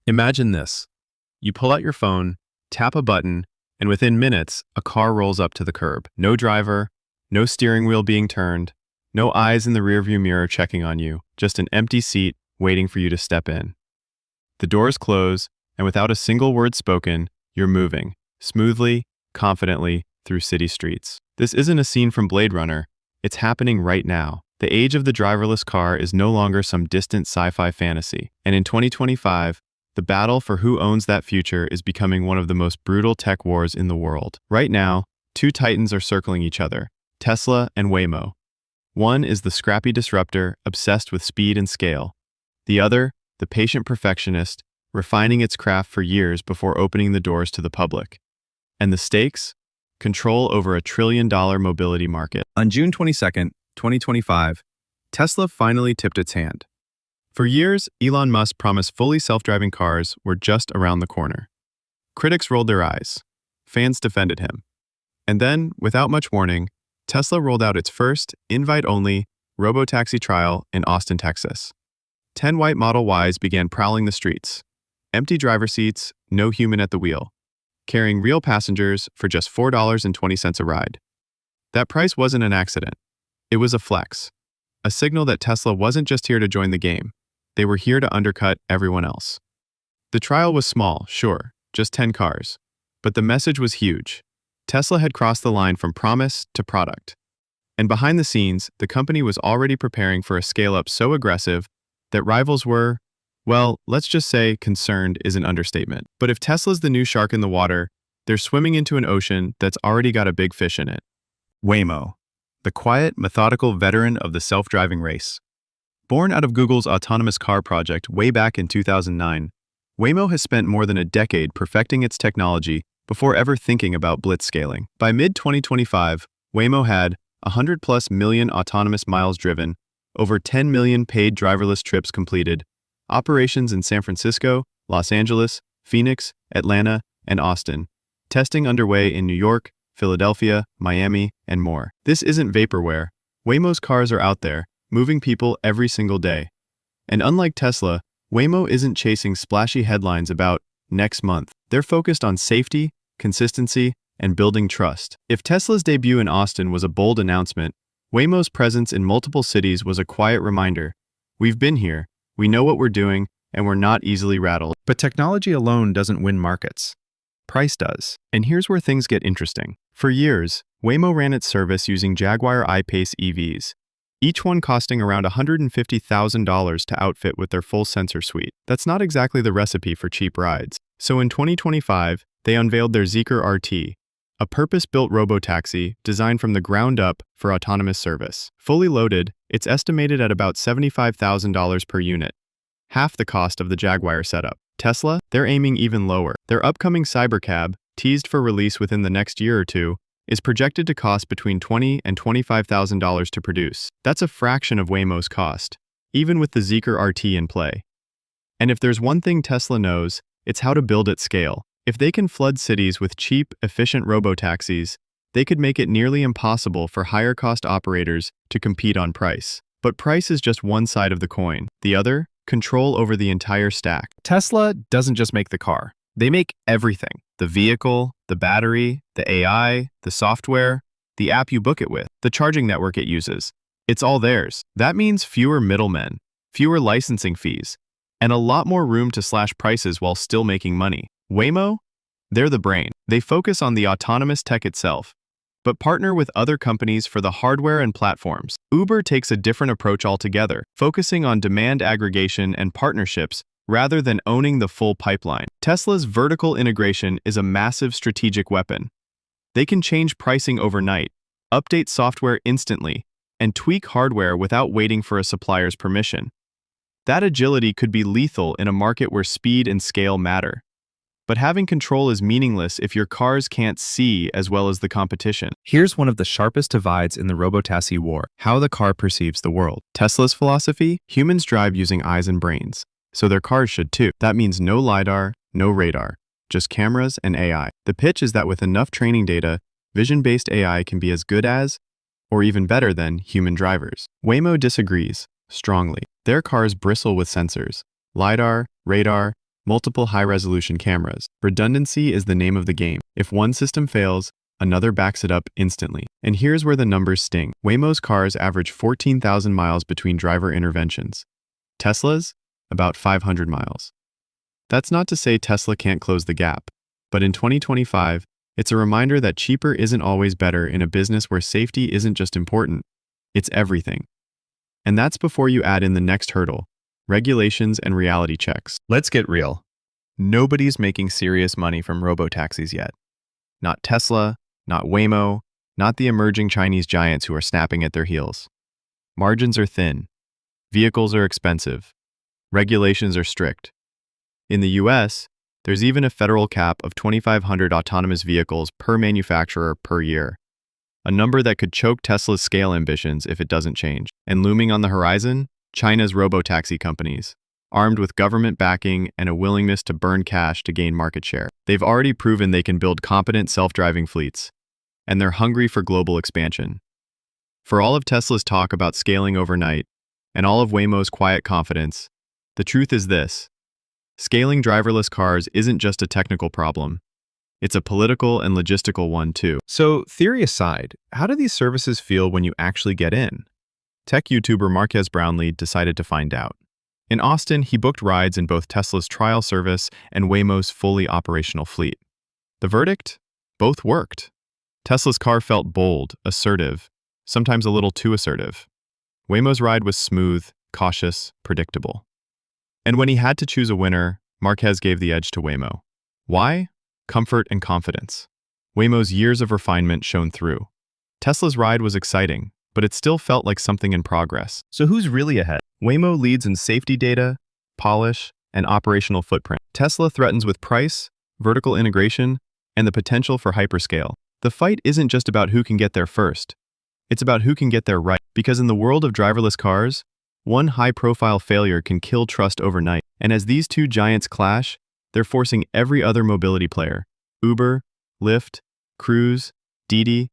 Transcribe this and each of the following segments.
Imagine this. You pull out your phone, tap a button, and within minutes, a car rolls up to the curb. No driver, no steering wheel being turned, no eyes in the rearview mirror checking on you, just an empty seat waiting for you to step in. The doors close, and without a single word spoken, you're moving, smoothly, confidently, through city streets. This isn't a scene from Blade Runner, it's happening right now. The age of the driverless car is no longer some distant sci-fi fantasy, and in 2025, the battle for who owns that future is becoming one of the most brutal tech wars in the world. Right now, two titans are circling each other, Tesla and Waymo. One is the scrappy disruptor obsessed with speed and scale. The other, the patient perfectionist, refining its craft for years before opening the doors to the public. And the stakes? Control over a $1 trillion mobility market. On June 22nd, 2025, Tesla finally tipped its hand. For years, Elon Musk promised fully self-driving cars were just around the corner. Critics rolled their eyes. Fans defended him. And then, without much warning, Tesla rolled out its first, invite-only, robotaxi trial in Austin, Texas. 10 white Model Ys began prowling the streets. Empty driver seats, no human at the wheel, carrying real passengers for just $4.20 a ride. That price wasn't an accident. It was a flex. A signal that Tesla wasn't just here to join the game. They were here to undercut everyone else. The trial was small, sure, just 10 cars. But the message was huge. Tesla had crossed the line from promise to product. And behind the scenes, the company was already preparing for a scale-up so aggressive that rivals were, well, let's just say concerned is an understatement. But if Tesla's the new shark in the water, they're swimming into an ocean that's already got a big fish in it. Waymo, the quiet, methodical veteran of the self-driving race. Born out of Google's autonomous car project way back in 2009, Waymo has spent more than a decade perfecting its technology before ever thinking about blitzscaling. By mid-2025, Waymo had 100+ million autonomous miles driven, over 10 million paid driverless trips completed, operations in San Francisco, Los Angeles, Phoenix, Atlanta, and Austin, testing underway in New York, Philadelphia, Miami, and more. This isn't vaporware. Waymo's cars are out there, moving people every single day. And unlike Tesla, Waymo isn't chasing splashy headlines about next month. They're focused on safety, consistency, and building trust. If Tesla's debut in Austin was a bold announcement, Waymo's presence in multiple cities was a quiet reminder. We've been here, we know what we're doing, and we're not easily rattled. But technology alone doesn't win markets. Price does. And here's where things get interesting. For years, Waymo ran its service using Jaguar I-Pace EVs, each one costing around $150,000 to outfit with their full sensor suite. That's not exactly the recipe for cheap rides. So in 2025, they unveiled their Zeekr RT, a purpose-built robotaxi designed from the ground up for autonomous service. Fully loaded, it's estimated at about $75,000 per unit, half the cost of the Jaguar setup. Tesla, they're aiming even lower. Their upcoming Cybercab, teased for release within the next year or two, is projected to cost between $20,000 and $25,000 to produce. That's a fraction of Waymo's cost, even with the Zeekr RT in play. And if there's one thing Tesla knows, it's how to build at scale. If they can flood cities with cheap, efficient robotaxis, they could make it nearly impossible for higher-cost operators to compete on price. But price is just one side of the coin. The other, control over the entire stack. Tesla doesn't just make the car. They make everything. The vehicle, the battery, the AI, the software, the app you book it with, the charging network it uses. It's all theirs. That means fewer middlemen, fewer licensing fees, and a lot more room to slash prices while still making money. Waymo? They're the brain. They focus on the autonomous tech itself, but partner with other companies for the hardware and platforms. Uber takes a different approach altogether, focusing on demand aggregation and partnerships rather than owning the full pipeline. Tesla's vertical integration is a massive strategic weapon. They can change pricing overnight, update software instantly, and tweak hardware without waiting for a supplier's permission. That agility could be lethal in a market where speed and scale matter. But having control is meaningless if your cars can't see as well as the competition. Here's one of the sharpest divides in the robotaxi war: how the car perceives the world. Tesla's philosophy? Humans drive using eyes and brains, so their cars should too. That means no LiDAR, no radar, just cameras and AI. The pitch is that with enough training data, vision-based AI can be as good as, or even better than, human drivers. Waymo disagrees, strongly. Their cars bristle with sensors: LiDAR, radar, multiple high-resolution cameras. Redundancy is the name of the game. If one system fails, another backs it up instantly. And here's where the numbers sting. Waymo's cars average 14,000 miles between driver interventions. Tesla's? About 500 miles. That's not to say Tesla can't close the gap, but in 2025, it's a reminder that cheaper isn't always better in a business where safety isn't just important, it's everything. And that's before you add in the next hurdle, regulations and reality checks. Let's get real. Nobody's making serious money from robotaxis yet. Not Tesla, not Waymo, not the emerging Chinese giants who are snapping at their heels. Margins are thin. Vehicles are expensive. Regulations are strict. In the US, there's even a federal cap of 2,500 autonomous vehicles per manufacturer per year, a number that could choke Tesla's scale ambitions if it doesn't change. And looming on the horizon, China's robotaxi companies, armed with government backing and a willingness to burn cash to gain market share. They've already proven they can build competent self-driving fleets, and they're hungry for global expansion. For all of Tesla's talk about scaling overnight, and all of Waymo's quiet confidence, the truth is this. Scaling driverless cars isn't just a technical problem. It's a political and logistical one, too. So, theory aside, how do these services feel when you actually get in? Tech YouTuber Marques Brownlee decided to find out. In Austin, he booked rides in both Tesla's trial service and Waymo's fully operational fleet. The verdict? Both worked. Tesla's car felt bold, assertive, sometimes a little too assertive. Waymo's ride was smooth, cautious, predictable. And when he had to choose a winner, Marques gave the edge to Waymo. Why? Comfort and confidence. Waymo's years of refinement shone through. Tesla's ride was exciting, but it still felt like something in progress. So who's really ahead? Waymo leads in safety data, polish, and operational footprint. Tesla threatens with price, vertical integration, and the potential for hyperscale. The fight isn't just about who can get there first. It's about who can get there right. Because in the world of driverless cars, one high-profile failure can kill trust overnight. And as these two giants clash, they're forcing every other mobility player, Uber, Lyft, Cruise, Didi,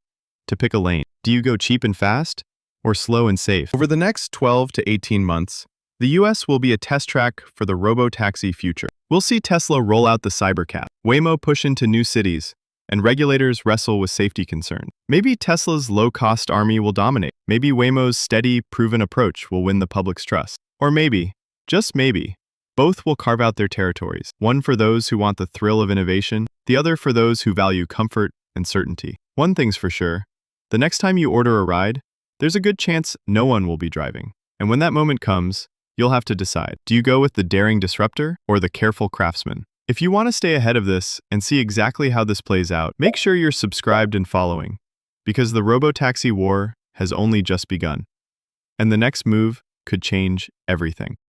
to pick a lane. Do you go cheap and fast, or slow and safe? Over the next 12 to 18 months, the US will be a test track for the robo-taxi future. We'll see Tesla roll out the Cybercab, Waymo push into new cities, and regulators wrestle with safety concerns. Maybe Tesla's low-cost army will dominate. Maybe Waymo's steady, proven approach will win the public's trust. Or maybe, just maybe, both will carve out their territories, one for those who want the thrill of innovation, the other for those who value comfort and certainty. One thing's for sure, the next time you order a ride, there's a good chance no one will be driving. And when that moment comes, you'll have to decide. Do you go with the daring disruptor or the careful craftsman? If you want to stay ahead of this and see exactly how this plays out, make sure you're subscribed and following, because the robotaxi war has only just begun. And the next move could change everything.